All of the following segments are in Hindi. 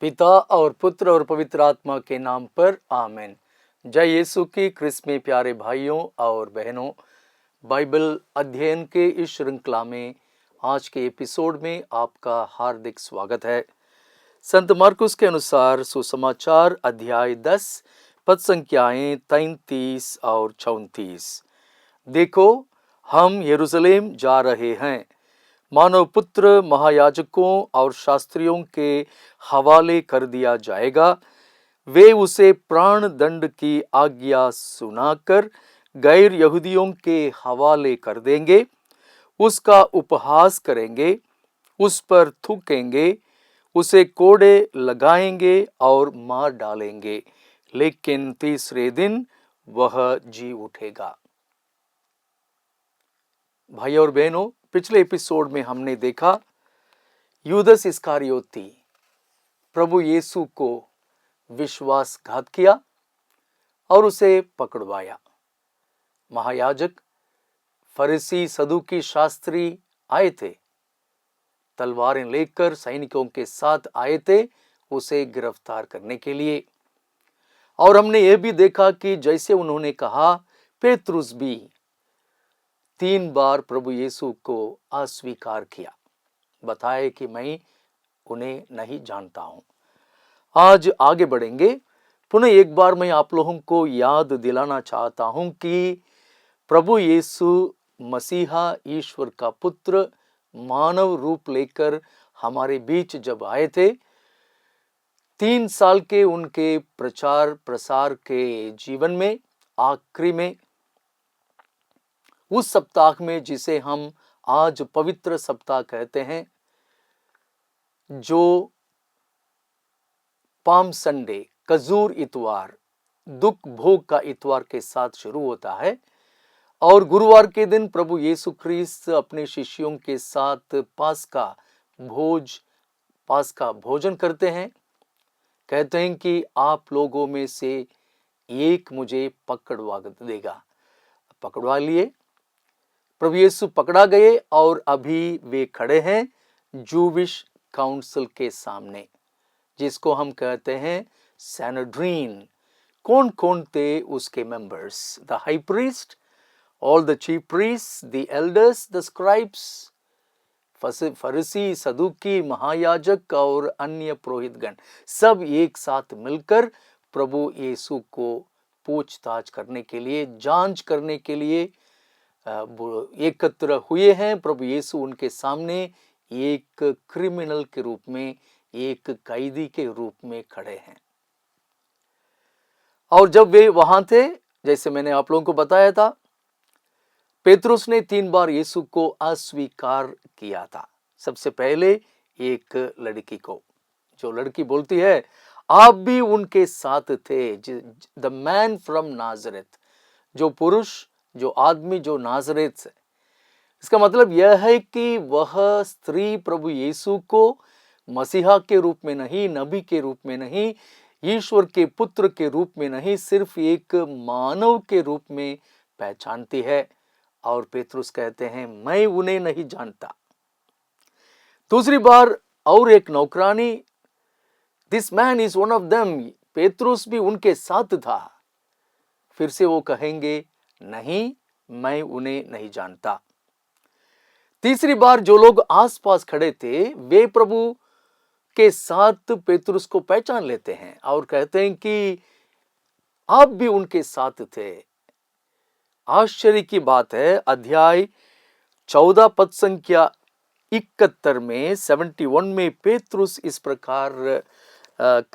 पिता और पुत्र और पवित्र आत्मा के नाम पर आमीन। जय यीशु की क्रिस्त में प्यारे भाइयों और बहनों, बाइबल अध्ययन के इस श्रृंखला में आज के एपिसोड में आपका हार्दिक स्वागत है। संत मार्कुस के अनुसार सुसमाचार अध्याय 10 पद संख्याएं 33 और 34। देखो, हम यरूशलेम जा रहे हैं, मानव पुत्र महायाजकों और शास्त्रियों के हवाले कर दिया जाएगा। वे उसे प्राण दंड की आज्ञा सुनाकर गैर यहूदियों के हवाले कर देंगे, उसका उपहास करेंगे, उस पर थूकेंगे, उसे कोड़े लगाएंगे और मार डालेंगे, लेकिन तीसरे दिन वह जी उठेगा। भाई और बहनों, पिछले एपिसोड में हमने देखा यूदस इस्करियोती प्रभु यीशु को विश्वासघात किया और उसे पकड़वाया। महायाजक, फरीसी, सदूकी शास्त्री आए थे, तलवारें लेकर सैनिकों के साथ आए थे उसे गिरफ्तार करने के लिए। और हमने यह भी देखा कि जैसे उन्होंने कहा, पेतरुस भी 3 बार प्रभु यीशु को अस्वीकार किया, बताए कि मैं उन्हें नहीं जानता हूं। आज आगे बढ़ेंगे। पुनः एक बार मैं आप लोगों को याद दिलाना चाहता हूं कि प्रभु यीशु मसीहा ईश्वर का पुत्र मानव रूप लेकर हमारे बीच जब आए थे, 3 साल के उनके प्रचार प्रसार के जीवन में आखिरी में उस सप्ताह में जिसे हम आज पवित्र सप्ताह कहते हैं, जो पाम संडे, कजूर इतवार, दुख भोग का इतवार के साथ शुरू होता है और गुरुवार के दिन प्रभु यीशु ख्रीस्त अपने शिष्यों के साथ पास्का भोजन करते हैं। कहते हैं कि आप लोगों में से एक मुझे पकड़वा देगा। पकड़वा लिए, प्रभु यीशु पकड़ा गए और अभी वे खड़े हैं जूविश काउंसिल के सामने, जिसको हम कहते हैं सैनड्रीन। कौन कौन थे उसके members? The high priest, all the chief priest, the elders, the scribes, फरीसी, सदूकी, महायाजक और अन्य पुरोहितगण, सब एक साथ मिलकर प्रभु यीशु को पूछताछ करने के लिए, जांच करने के लिए एकत्र हुए हैं। प्रभु यीशु उनके सामने एक क्रिमिनल के रूप में, एक कैदी के रूप में खड़े हैं। और जब वे वहां थे, जैसे मैंने आप लोगों को बताया था, पेतरुस ने 3 बार यीशु को अस्वीकार किया था। सबसे पहले एक लड़की को, जो लड़की बोलती है, आप भी उनके साथ थे, द मैन फ्रॉम नाजरेथ, जो पुरुष, जो आदमी जो नाजरेत से। इसका मतलब यह है कि वह स्त्री प्रभु यीशु को मसीहा के रूप में नहीं, नबी के रूप में नहीं, ईश्वर के पुत्र के रूप में नहीं, सिर्फ एक मानव के रूप में पहचानती है। और पेतरुस कहते हैं, मैं उन्हें नहीं जानता। दूसरी बार और एक नौकरानी, this man is one of them, Petrus भी उनके साथ था। फिर से वो कहेंगे, नहीं, मैं उन्हें नहीं जानता। तीसरी बार जो लोग आसपास खड़े थे, वे प्रभु के साथ पेतरुस को पहचान लेते हैं और कहते हैं कि आप भी उनके साथ थे। आश्चर्य की बात है, अध्याय 14 पद संख्या 71 में 71 में पेतरुस इस प्रकार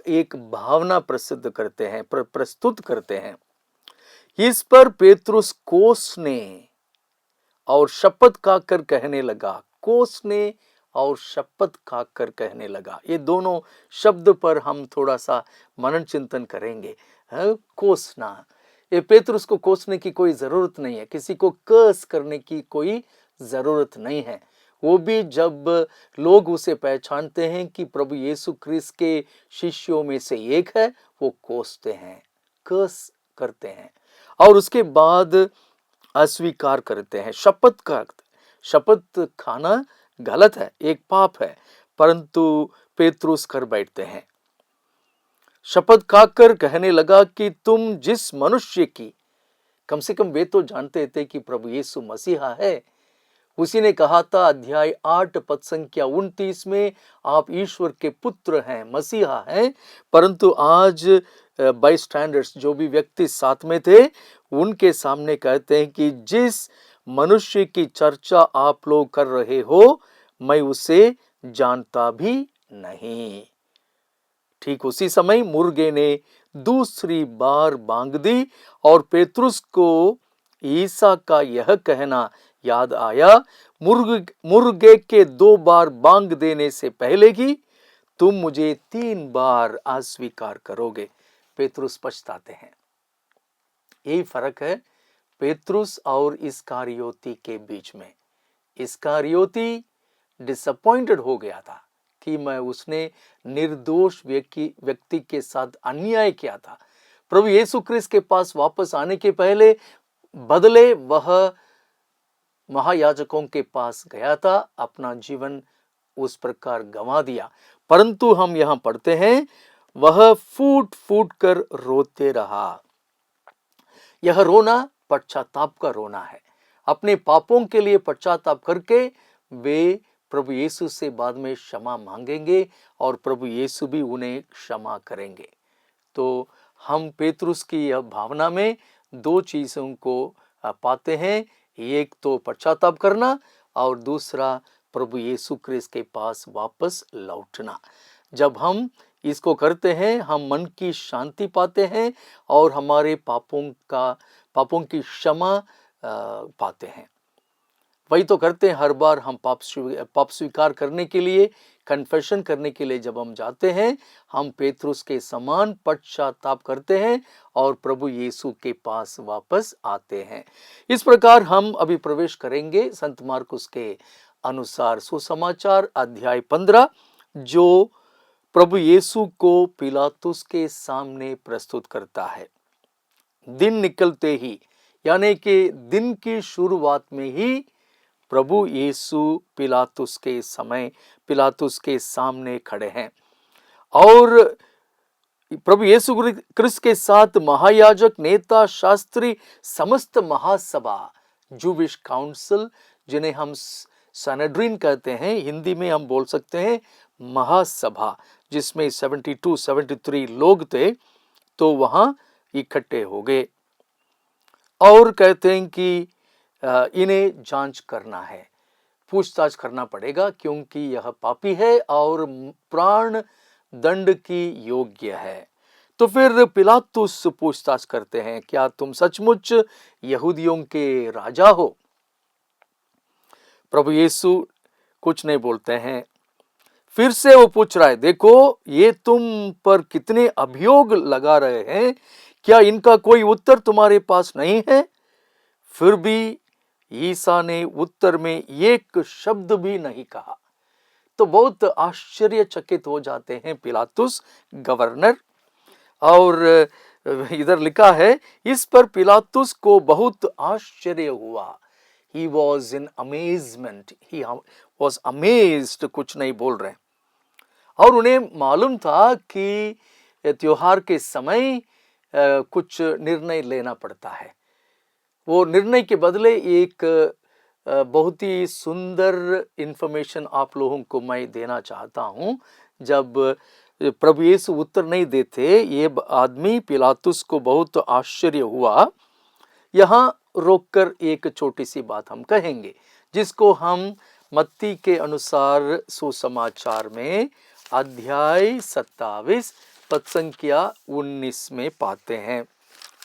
एक भावना प्रस्तुत करते हैं। इस पर पेतरुस कोसने और शपथ खाकर कहने लगा। कोसने और शपथ खाकर कहने लगा, ये दोनों शब्द पर हम थोड़ा सा मनन चिंतन करेंगे। कोसना, ये पेतरुस को कोसने की कोई जरूरत नहीं है, किसी को कर्स करने की कोई जरूरत नहीं है। वो भी जब लोग उसे पहचानते हैं कि प्रभु यीशु ख्रीस्त के शिष्यों में से एक है, वो कोसते हैं, कर्स करते हैं और उसके बाद अस्वीकार करते हैं, शपथ खाना गलत है, एक पाप है, परंतु पेतरुस कर बैठते हैं। शपथ खाकर कहने लगा कि तुम जिस मनुष्य की, कम से कम वे तो जानते थे कि प्रभु यीशु मसीहा है। उसी ने कहा था अध्याय 8 पद संख्या 29 में, आप ईश्वर के पुत्र हैं, मसीहा हैं। परंतु आज बाई स्टैंडर्ड्स जो भी व्यक्ति साथ में थे उनके सामने कहते हैं कि जिस मनुष्य की चर्चा आप लोग कर रहे हो मैं उसे जानता भी नहीं। ठीक उसी समय मुर्गे ने दूसरी बार बांग दी और पेतरुस को ईसा का यह कहना याद आया, मुर्गे के 2 बार बांग देने से पहले ही तुम मुझे 3 बार अस्वीकार करोगे। पेतरुस पछताते हैं। यही फर्क है पेतरुस और इस्कारियोती के बीच में। इस्कारियोती डिसअपॉइंटेड हो गया था कि मैं उसने निर्दोष व्यक्ति के साथ अन्याय किया था। प्रभु यीशु क्रिस्त के पास वापस आने के पहले बदले वह महायाजकों के पास गया था, अपना जीवन उस प्रकार गंवा दिया। परंतु हम यहां पढ़ते हैं वह फूट फूट कर रोते रहा। यह रोना पश्चाताप का रोना है। अपने पापों के लिए पश्चाताप करके वे प्रभु यीशु से बाद में क्षमा मांगेंगे और प्रभु यीशु भी उन्हें क्षमा करेंगे। तो हम पेतरुस की यह भावना में 2 चीजों को पाते हैं, एक तो पश्चाताप करना और दूसरा प्रभु यीशु क्रिस्त के पास वापस लौटना। जब हम इसको करते हैं हम मन की शांति पाते हैं और हमारे पापों की क्षमा पाते हैं। वही तो करते हैं हर बार हम पाप स्वीकार करने के लिए, कन्फेशन करने के लिए जब हम जाते हैं हम पेतरुस के समान पश्चाताप करते हैं और प्रभु यीशु के पास वापस आते हैं। इस प्रकार हम अभी प्रवेश करेंगे संत मार्कुस के अनुसार सुसमाचार अध्याय 15, जो प्रभु यीशु को पिलातुस के सामने प्रस्तुत करता है। दिन निकलते ही यानी कि दिन की शुरुआत में ही प्रभु यीशु पिलातुस के सामने खड़े हैं और प्रभु यीशु क्रिस्त के साथ महायाजक, नेता, शास्त्री, समस्त महासभा, जूविश काउंसिल, जिन्हें हम सनेड्रिन कहते हैं, हिंदी में हम बोल सकते हैं महासभा, जिसमें 73 लोग थे, तो वहां इकट्ठे हो गए और कहते हैं कि इन्हें जांच करना है, पूछताछ करना पड़ेगा क्योंकि यह पापी है और प्राण दंड की योग्य है। तो फिर पिलातुस पूछताछ करते हैं, क्या तुम सचमुच यहूदियों के राजा हो? प्रभु यीशु कुछ नहीं बोलते हैं। फिर से वो पूछ रहा है, देखो ये तुम पर कितने अभियोग लगा रहे हैं, क्या इनका कोई उत्तर तुम्हारे पास नहीं है? फिर भी ईसा ने उत्तर में एक शब्द भी नहीं कहा। तो बहुत आश्चर्यचकित हो जाते हैं पिलातुस गवर्नर। और इधर लिखा है, इस पर पिलातुस को बहुत आश्चर्य हुआ। He was in amazement. He was amazed, कुछ नहीं बोल रहे। और उन्हें मालूम था कि त्योहार के समय कुछ निर्णय लेना पड़ता है। वो निर्णय के बदले एक बहुत ही सुंदर इंफॉर्मेशन आप लोगों को मैं देना चाहता हूं। जब प्रभु यीशु उत्तर नहीं देते, ये आदमी पिलातुस को बहुत आश्चर्य हुआ। यहां रोककर एक छोटी सी बात हम कहेंगे, जिसको हम मत्ती के अनुसार सुसमाचार में अध्याय 27 पद संख्या 19 में पाते हैं।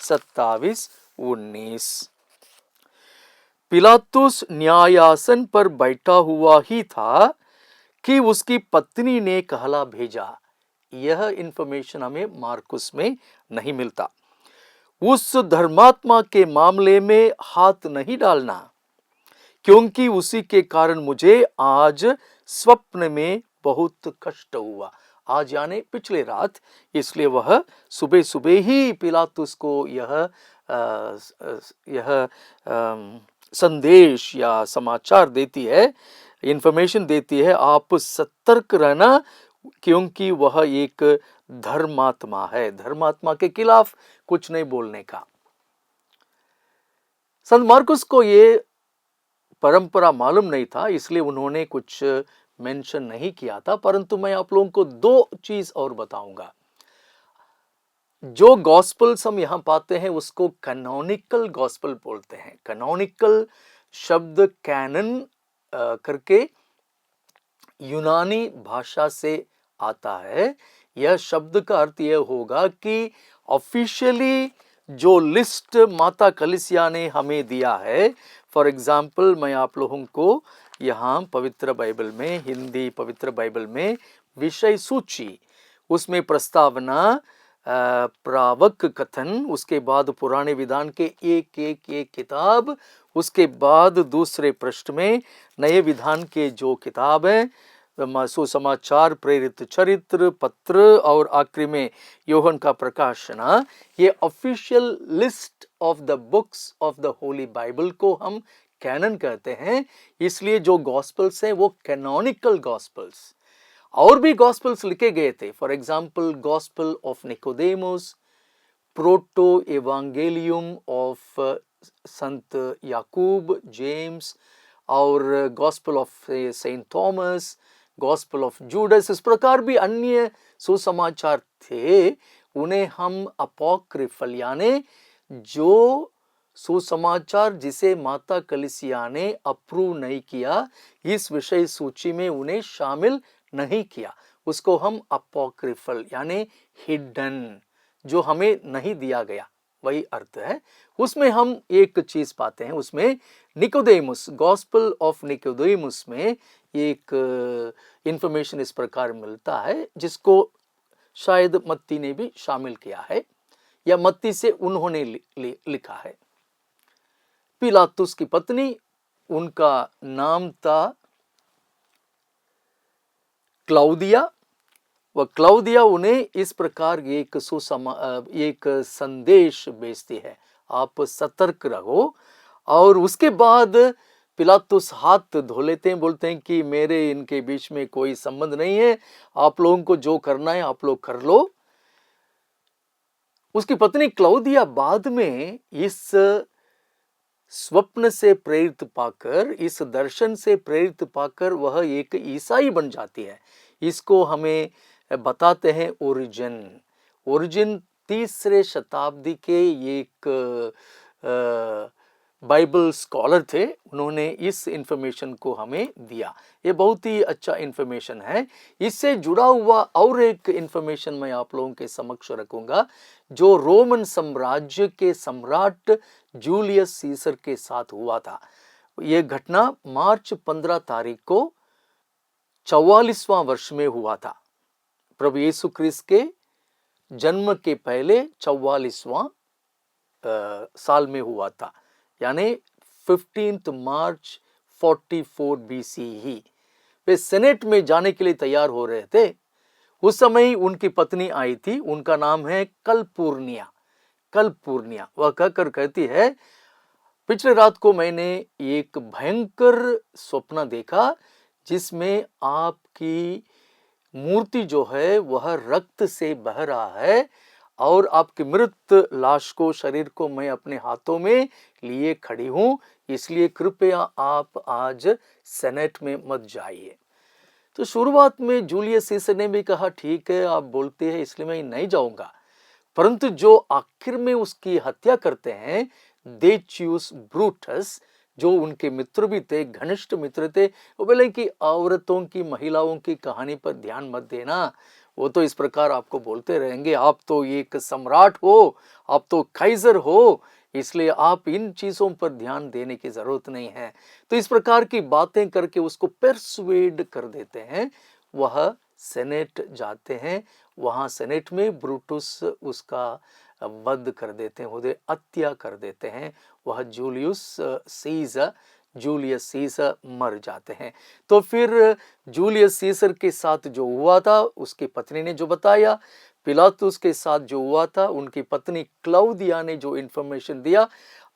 27-19। पिलातुस न्यायासन पर बैठा हुआ ही था कि उसकी पत्नी ने कहला भेजा। यह इंफॉर्मेशन हमें मार्कुस में नहीं मिलता। उस धर्मात्मा के मामले में हाथ नहीं डालना, क्योंकि उसी के कारण मुझे आज स्वप्न में बहुत कष्ट हुआ। आज यानी पिछले रात, इसलिए वह सुबह सुबह ही पिलातुस को यह संदेश या समाचार देती है, इंफॉर्मेशन देती है, आप सतर्क रहना, क्योंकि वह एक धर्मात्मा है। धर्मात्मा के खिलाफ कुछ नहीं बोलने का। संत मार्कुस को ये परंपरा मालूम नहीं था, इसलिए उन्होंने कुछ मेंशन नहीं किया था। परंतु मैं आप लोगों को दो चीज और बताऊंगा। जो गॉस्पल्स हम यहां पाते हैं उसको कैनोनिकल गॉस्पल बोलते हैं। कैनोनिकल शब्द कैनन करके यूनानी भाषा से आता है। यह शब्द का अर्थ यह होगा कि ऑफिशियली जो लिस्ट माता कलीसिया ने हमें दिया है। फॉर एग्जाम्पल मैं आप लोगों को यहाँ पवित्र बाइबल में, हिंदी पवित्र बाइबल में विषय सूची, उसमें प्रस्तावना, प्रावक कथन, उसके बाद पुराने विधान के एक किताब, उसके बाद दूसरे पृष्ठ में नए विधान के जो किताब है, सुसमाचार, प्रेरित चरित्र, पत्र और आखिरी में योहन का प्रकाशना। ये official list of the books of the Holi Bible को हम कैनन कहते हैं। इसलिए जो गॉस्पल्स हैं वो कैनोनिकल गॉस्पल्स। और भी गॉस्पल्स लिखे गए थे। For example gospel of Nicodemus, proto evangelium of Sant Yakub, James, और gospel of Saint Thomas, gospel of Judas. इस प्रकार भी अन्य सुसमाचार थे। उन्हें हम अपॉक्रिफल यानी जो सुसमाचार जिसे माता कलीसिया ने अप्रूव नहीं किया, इस विषय सूची में उन्हें शामिल नहीं किया, उसको हम अपॉक्रिफल यानी हिडन, जो हमें नहीं दिया गया, वही अर्थ है। उसमें हम एक चीज पाते हैं, उसमें निकोदेमुस, गॉस्पल ऑफ निकोदेमुस में एक इंफॉर्मेशन इस प्रकार मिलता है जिसको शायद मत्ती ने भी शामिल किया है या मत्ती से उन्होंने लिखा है। पिलातुस की पत्नी, उनका नाम था क्लाउदिया। वह क्लाउदिया उन्हें इस प्रकार एक संदेश भेजती है, आप सतर्क रहो। और उसके बाद पिलातुस हाथ धो लेते हैं, बोलते हैं कि मेरे इनके बीच में कोई संबंध नहीं है, आप लोगों को जो करना है आप लोग कर लो। उसकी पत्नी क्लाउदिया बाद में इस स्वप्न से प्रेरित पाकर, इस दर्शन से प्रेरित पाकर वह एक ईसाई बन जाती है। इसको हमें बताते हैं ओरिजिन 3रे शताब्दी के एक बाइबल स्कॉलर थे। उन्होंने इस इंफॉर्मेशन को हमें दिया। ये बहुत ही अच्छा इंफॉर्मेशन है। इससे जुड़ा हुआ और एक इंफॉर्मेशन मैं आप लोगों के समक्ष रखूंगा, जो रोमन साम्राज्य के सम्राट जूलियस सीसर के साथ हुआ था। यह घटना मार्च 15 तारीख को 44वां वर्ष में हुआ था। प्रभु यीशु क्रिस्त के जन्म के पहले 44वां साल में हुआ था, यानी 15 मार्च 44 BC ही। वे सेनेट में जाने के लिए तैयार हो रहे थे। उस समय उनकी पत्नी आई थी, उनका नाम है कलपूर्निया। वह कहकर कहती है, पिछले रात को मैंने एक भयंकर स्वप्न देखा जिसमें आपकी मूर्ति जो है वह रक्त से बह रहा है और आपकी मृत लाश को, शरीर को मैं अपने हाथों में लिए खड़ी हूं, इसलिए कृपया आप आज सेनेट में मत जाइए। तो शुरुआत में जूलियस सीसर ने भी कहा ठीक है, आप बोलते हैं इसलिए मैं नहीं जाऊंगा। परंतु जो आखिर में उसकी हत्या करते हैं, देचियस ब्रूटस, जो उनके मित्र भी थे, घनिष्ठ मित्र थे, वो बोले कि औरतों की, महिलाओं की कहानी पर ध्यान मत देना, वो तो इस प्रकार आपको बोलते रहेंगे, आप तो एक सम्राट हो, आप तो काइजर हो, इसलिए आप इन चीजों पर ध्यान देने की जरूरत नहीं है। तो इस प्रकार की बातें करके उसको परसुएड कर देते हैं। वह सेनेट जाते हैं, वहां सेनेट में ब्रूटस उसका वध कर देते हैं, उन्हें हत्या कर देते हैं। वह जूलियस सीसर मर जाते हैं। तो फिर जूलियस सीसर के साथ जो हुआ था, उसकी पत्नी ने जो बताया, पिलातुस के साथ जो हुआ था, उनकी पत्नी क्लाउदिया ने जो इंफॉर्मेशन दिया,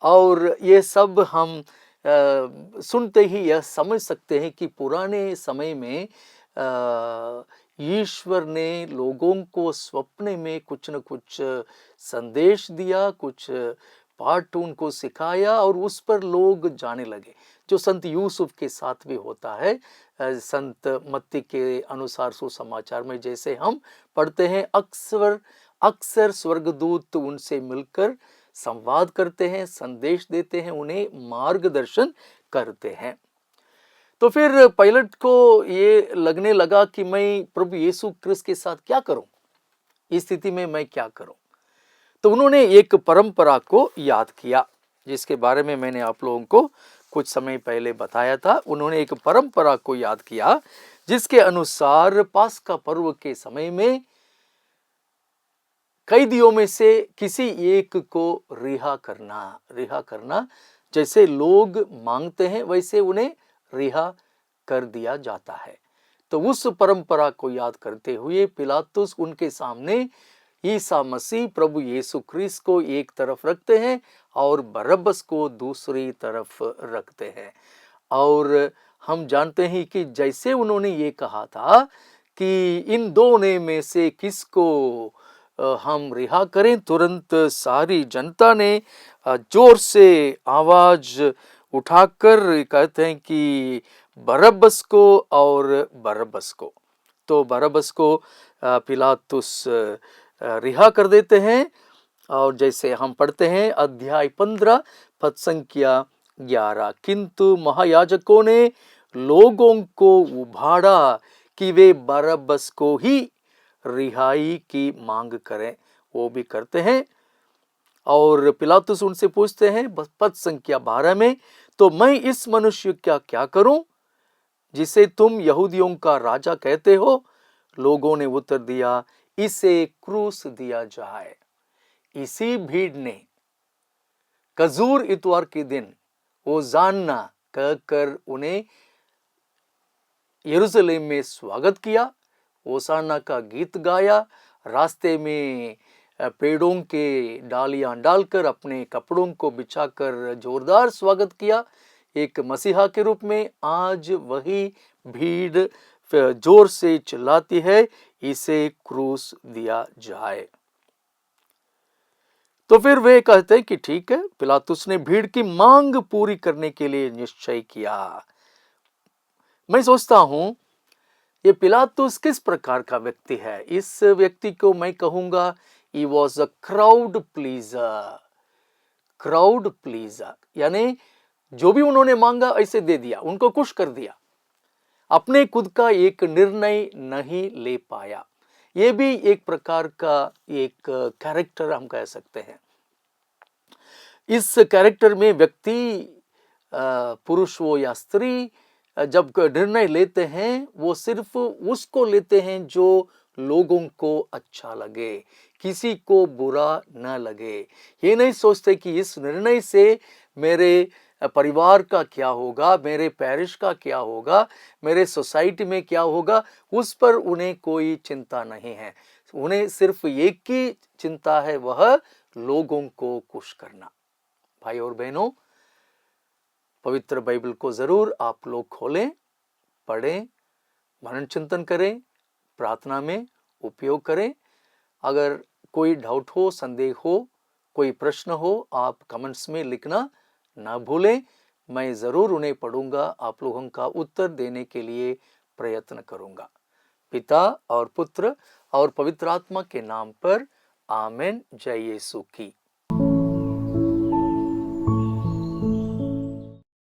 और ये सब हम सुनते ही यह समझ सकते हैं कि पुराने समय में ईश्वर ने लोगों को स्वप्न में कुछ न कुछ संदेश दिया, कुछ पाठ उनको सिखाया और उस पर लोग जाने लगे, जो संत यूसुफ के साथ भी होता है। संत मत्ती के अनुसार सुसमाचार में जैसे हम पढ़ते हैं, अक्सर अक्सर स्वर्गदूत उनसे मिलकर संवाद करते हैं, संदेश देते हैं, उन्हें मार्गदर्शन करते हैं। तो फिर पायलट को ये लगने लगा कि मैं प्रभु यीशु क्रिस्त के साथ क्या करूं, इस स्थिति में मैं क्या करूं। तो उन्होंने एक परंपरा को याद किया, जिसके बारे में मैंने आप लोगों को कुछ समय पहले बताया था। उन्होंने एक परंपरा को याद किया जिसके अनुसार पास्का पर्व के समय में कैदियों में से किसी एक को रिहा करना, जैसे लोग मांगते हैं वैसे उन्हें रिहा कर दिया जाता है। तो उस परंपरा को याद करते हुए पिलातुस उनके सामने ईसा मसीह प्रभु यीशु क्रिस्त को एक तरफ रखते हैं और बरब्बस को दूसरी तरफ रखते हैं। और हम जानते हैं कि जैसे उन्होंने ये कहा था कि इन दोनों में से किसको हम रिहा करें, तुरंत सारी जनता ने जोर से आवाज उठाकर कहते हैं कि बरब्बस को और बरब्बस को। तो बरब्बस को पिलातुस रिहा कर देते हैं। और जैसे हम पढ़ते हैं अध्याय 15 पद संख्या 11, किंतु महायाजकों ने लोगों को उभाड़ा कि वे बरब्बस को ही रिहाई की मांग करें। वो भी करते हैं और पिलातुस उनसे पूछते हैं पद संख्या 12 में, तो मैं इस मनुष्य का क्या करूं जिसे तुम यहूदियों का राजा कहते हो? लोगों ने उत्तर दिया, इसे क्रूस दिया जाए। इसी भीड़ ने खजूर इतवार के दिन होशाना कहकर उन्हें यरूशलेम में स्वागत किया, होशाना का गीत गाया, रास्ते में पेड़ों के डालियां डालकर अपने कपड़ों को बिछाकर जोरदार स्वागत किया। एक मसीहा के रूप में आज वही भीड़ जोर से चिल्लाती है, इसे क्रूस दिया जाए। तो फिर वे कहते हैं कि ठीक है। पिलातुस ने भीड़ की मांग पूरी करने के लिए निश्चय किया। मैं सोचता हूं ये पिलातुस किस प्रकार का व्यक्ति है। इस व्यक्ति को मैं कहूंगा he was a crowd pleaser, यानी जो भी उन्होंने मांगा ऐसे दे दिया, उनको खुश कर दिया, अपने खुद का एक निर्णय नहीं ले पाया। ये भी एक प्रकार का एक कैरेक्टर हम कह सकते हैं। इस कैरेक्टर में व्यक्ति पुरुष हो या स्त्री जब निर्णय लेते हैं वो सिर्फ उसको लेते हैं जो लोगों को अच्छा लगे, किसी को बुरा न लगे। ये नहीं सोचते कि इस निर्णय से मेरे परिवार का क्या होगा, मेरे पैरिश का क्या होगा, मेरे सोसाइटी में क्या होगा, उस पर उन्हें कोई चिंता नहीं है। उन्हें सिर्फ एक ही चिंता है, वह लोगों को खुश करना। भाई और बहनों, पवित्र बाइबल को जरूर आप लोग खोलें, पढ़ें, मनन चिंतन करें, प्रार्थना में उपयोग करें। अगर कोई डाउट हो, संदेह हो, कोई प्रश्न हो, आप कमेंट्स में लिखना ना भूलें। मैं जरूर उन्हें पढ़ूंगा, आप लोगों का उत्तर देने के लिए प्रयत्न करूंगा। पिता और पुत्र और पवित्र आत्मा के नाम पर आमीन। जय यीशु की।